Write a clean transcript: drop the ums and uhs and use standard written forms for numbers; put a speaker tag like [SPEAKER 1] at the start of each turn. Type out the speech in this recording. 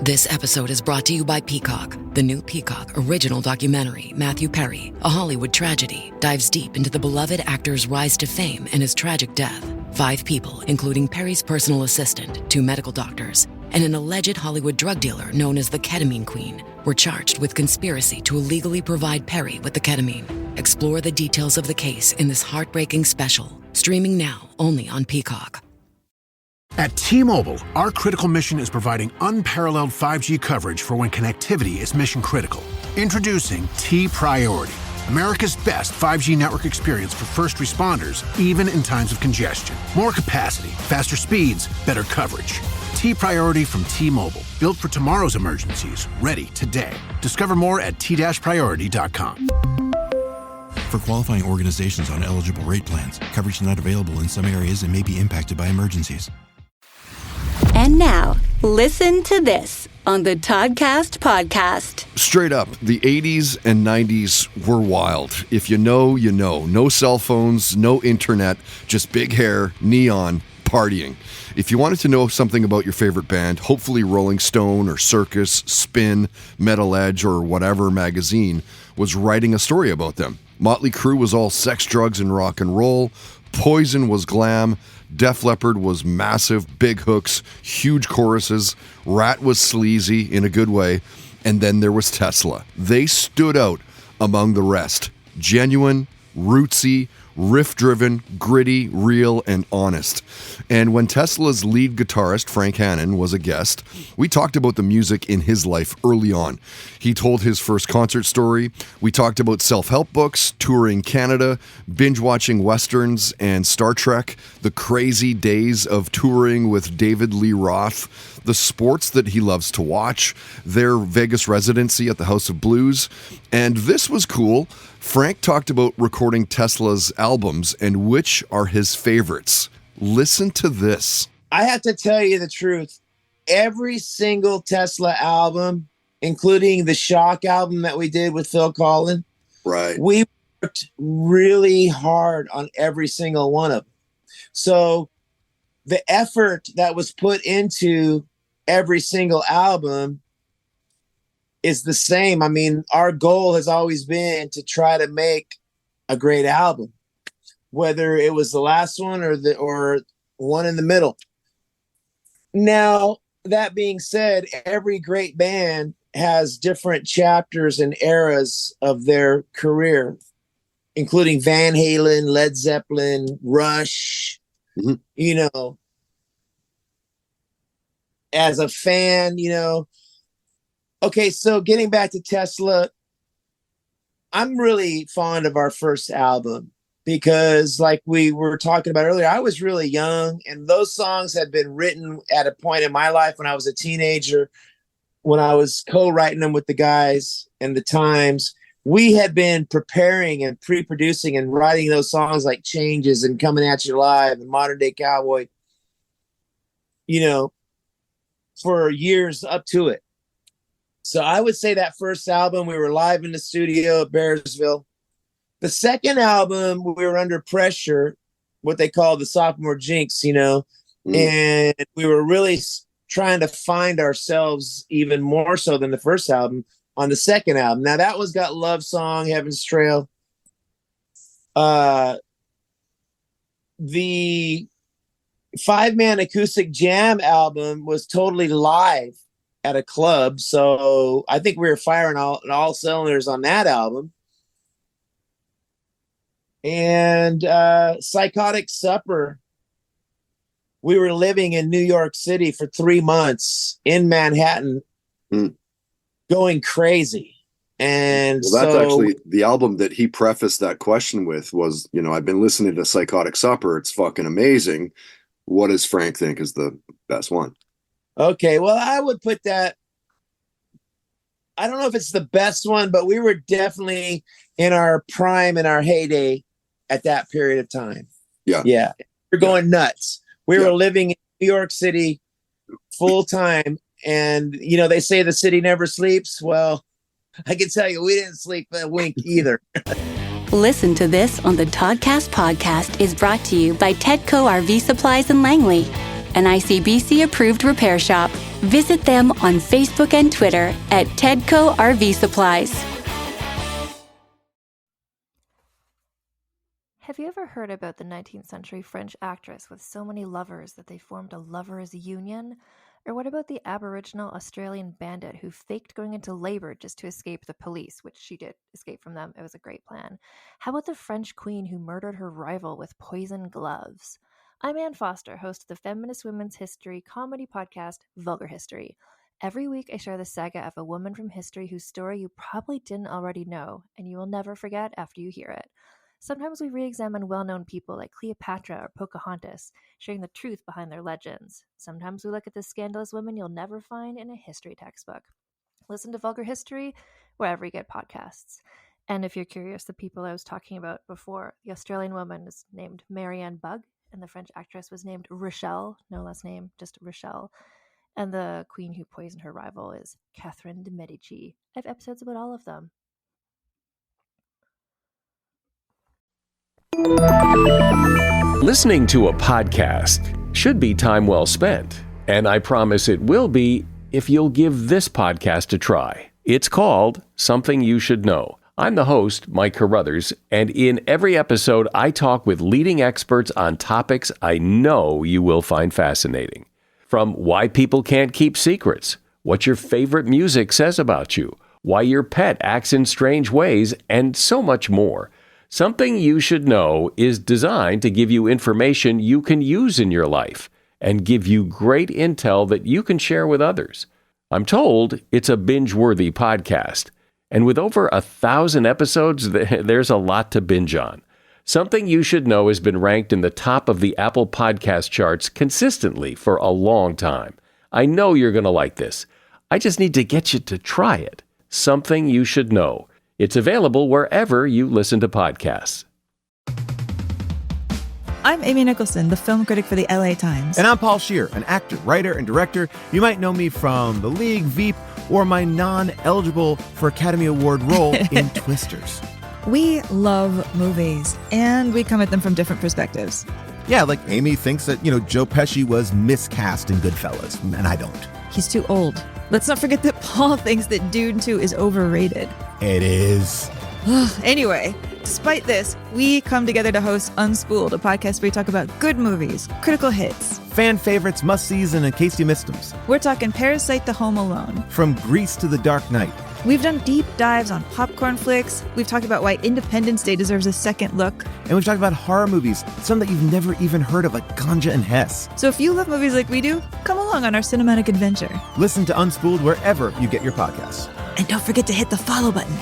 [SPEAKER 1] This episode is brought to you by Peacock. The new Peacock original documentary, Matthew Perry, A Hollywood Tragedy, dives deep into the beloved actor's rise to fame and his tragic death. 5 people, including Perry's personal assistant, 2 medical doctors, and an alleged Hollywood drug dealer known as the Ketamine Queen, were charged with conspiracy to illegally provide Perry with the ketamine. Explore the details of the case in this heartbreaking special, streaming now only on Peacock.
[SPEAKER 2] At T-Mobile, our critical mission is providing unparalleled 5G coverage for when connectivity is mission critical. Introducing T-Priority, America's best 5G network experience for first responders, even in times of congestion. More capacity, faster speeds, better coverage. T-Priority from T-Mobile, built for tomorrow's emergencies, ready today. Discover more at t-priority.com.
[SPEAKER 3] For qualifying organizations on eligible rate plans, coverage not available in some areas and may be impacted by emergencies.
[SPEAKER 4] And now, listen to this on the Toddcast podcast.
[SPEAKER 5] Straight up, the 80s and 90s were wild. If you know, you know. No cell phones, no internet, just big hair, neon, partying. If you wanted to know something about your favorite band, hopefully Rolling Stone or Circus, Spin, Metal Edge, or whatever magazine was writing a story about them. Motley Crue was all sex, drugs, and rock and roll. Poison was glam. Def Leppard was massive, big hooks, huge choruses. Rat was sleazy in a good way. And then there was Tesla. They stood out among the rest. Genuine, rootsy, riff-driven, gritty, real, and honest. And when Tesla's lead guitarist, Frank Hannon, was a guest, we talked about the music in his life early on. He told his first concert story. We talked about self-help books, touring Canada, binge-watching Westerns and Star Trek, the crazy days of touring with David Lee Roth, the sports that he loves to watch, their Vegas residency at the House of Blues. And this was cool. Frank talked about recording Tesla's albums and which are his favorites. Listen to this.
[SPEAKER 6] I have to tell you the truth. Every single Tesla album, including the Shock album that we did with Phil Collin,
[SPEAKER 5] Right.
[SPEAKER 6] we worked really hard on every single one of them. So the effort that was put into every single album is the same. I mean, our goal has always been to try to make a great album, whether it was the last one or one in the middle. Now, that being said, every great band has different chapters and eras of their career, including Van Halen, Led Zeppelin, Rush.
[SPEAKER 5] Mhm.
[SPEAKER 6] You know, as a fan, you know. Okay, so getting back to Tesla, I'm really fond of our first album because, like we were talking about earlier, I was really young and those songs had been written at a point in my life when I was a teenager, when I was co-writing them with the guys and the Times. We had been preparing and pre-producing and writing those songs like Changes and Coming At You Live and Modern Day Cowboy, you know, for years up to it. So I would say that first album, we were live in the studio at Bearsville. The second album, we were under pressure, what they call the sophomore jinx, you know, and we were really trying to find ourselves even more so than the first album on the second album. Now that one's got Love Song, Heaven's Trail. The 5-man acoustic jam album was totally live at a club, so I think we were firing all cylinders on that album. And Psychotic Supper, we were living in New York City for 3 months in Manhattan, going crazy. And
[SPEAKER 5] well, that's actually the album that he prefaced that question with was, you know, I've been listening to Psychotic Supper. It's fucking amazing. What does Frank think is the best one?
[SPEAKER 6] Okay, well, I would put that, I don't know if it's the best one, but we were definitely in our prime, in our heyday at that period of time. Yeah. We're going nuts. We were living in New York City full time. And, you know, they say the city never sleeps. Well, I can tell you, we didn't sleep a wink either.
[SPEAKER 4] Listen to this on the Toddcast podcast is brought to you by Tedco RV Supplies in Langley, an ICBC-approved repair shop. Visit them on Facebook and Twitter at Tedco RV Supplies.
[SPEAKER 7] Have you ever heard about the 19th century French actress with so many lovers that they formed a lovers' union? Or what about the Aboriginal Australian bandit who faked going into labor just to escape the police, which she did escape from them. It was a great plan. How about the French queen who murdered her rival with poison gloves? I'm Ann Foster, host of the feminist women's history comedy podcast, Vulgar History. Every week I share the saga of a woman from history whose story you probably didn't already know, and you will never forget after you hear it. Sometimes we re-examine well-known people like Cleopatra or Pocahontas, sharing the truth behind their legends. Sometimes we look at the scandalous women you'll never find in a history textbook. Listen to Vulgar History wherever you get podcasts. And if you're curious, the people I was talking about before, the Australian woman is named Marianne Bugg, and the French actress was named Rochelle, no last name, just Rochelle. And the queen who poisoned her rival is Catherine de Medici. I have episodes about all of them.
[SPEAKER 8] Listening to a podcast should be time well spent, and I promise it will be if you'll give this podcast a try. It's called Something You Should Know. I'm the host, Mike Carruthers, and in every episode I talk with leading experts on topics I know you will find fascinating. From why people can't keep secrets, what your favorite music says about you, why your pet acts in strange ways, and so much more. Something You Should Know is designed to give you information you can use in your life and give you great intel that you can share with others. I'm told it's a binge-worthy podcast, and with over 1,000 episodes, there's a lot to binge on. Something You Should Know has been ranked in the top of the Apple Podcast charts consistently for a long time. I know you're going to like this. I just need to get you to try it. Something You Should Know. It's available wherever you listen to podcasts.
[SPEAKER 9] I'm Amy Nicholson, the film critic for the LA Times.
[SPEAKER 10] And I'm Paul Scheer, an actor, writer, and director. You might know me from The League, Veep, or my non-eligible for Academy Award role in Twisters.
[SPEAKER 9] We love movies, and we come at them from different perspectives.
[SPEAKER 10] Yeah, like Amy thinks that, Joe Pesci was miscast in Goodfellas, and I don't.
[SPEAKER 9] He's too old. Let's not forget that Paul thinks that Dune 2 is overrated.
[SPEAKER 10] It is.
[SPEAKER 9] Anyway, despite this, we come together to host Unspooled, a podcast where we talk about good movies, critical hits,
[SPEAKER 10] fan favorites, must-sees, and in case you missed them.
[SPEAKER 9] We're talking Parasite to Home Alone.
[SPEAKER 10] From Grease to The Dark Knight.
[SPEAKER 9] We've done deep dives on popcorn flicks. We've talked about why Independence Day deserves a second look.
[SPEAKER 10] And we've talked about horror movies, some that you've never even heard of, like Ganja and Hess.
[SPEAKER 9] So if you love movies like we do, come along on our cinematic adventure.
[SPEAKER 10] Listen to Unspooled wherever you get your podcasts.
[SPEAKER 9] And don't forget to hit the follow button.